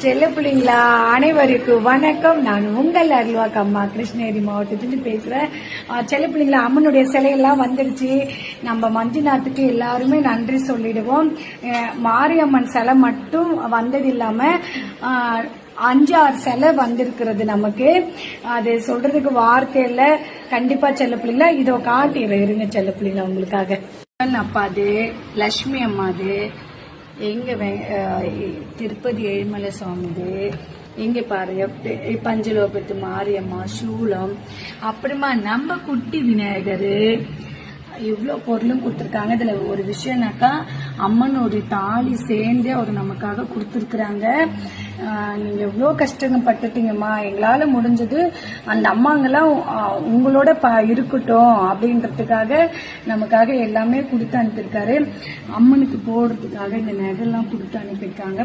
செல்ல பிள்ளைங்களா அனைவருக்கும் வணக்கம். நான் உங்கள் அருள்வாக்கு அம்மா கிருஷ்ணகிரி மாவட்டத்திலிருந்து பேசுறேன். செல்ல பிள்ளைங்களா, அம்மனுடைய சிலையெல்லாம் வந்துடுச்சு. நம்ம மஞ்சுநாத்துக்கு எல்லாருமே நன்றி சொல்லிடுவோம். மாரியம்மன் சிலை மட்டும் வந்தது இல்லாம 5-6 சிலை வந்திருக்கிறது நமக்கு. அது சொல்றதுக்கு வார்த்தை இல்ல. கண்டிப்பா செல்ல பிள்ளைங்களா, இதோ காட்டிடுறேன் இருங்க செல்ல பிள்ளைங்களா உங்களுக்காக. அப்பாது, லட்சுமி அம்மாது, எங்க திருப்பதி ஏழுமலை சுவாமிது, எங்க பாரு பஞ்சலோகத்து மாரியம்மா, சூளம், அப்புறமா நம்ம குட்டி விநாயகரு, இவ்வளோ பொருளும் கொடுத்துருக்காங்க. இதுல ஒரு விஷயம்னாக்கா, அம்மனோட தாலி சேர்ந்து அவர் நமக்காக கொடுத்துருக்குறாங்க. நீங்க எவ்வளோ கஷ்டப்பட்டுட்டீங்கம்மா, எங்களால முடிஞ்சது அந்த அம்மாங்கெல்லாம் உங்களோட இருக்கட்டும் அப்படின்றதுக்காக நமக்காக எல்லாமே கொடுத்து அனுப்பியிருக்காரு. அம்மனுக்கு போடுறதுக்காக இந்த நகைலாம் கொடுத்து அனுப்பியிருக்காங்க.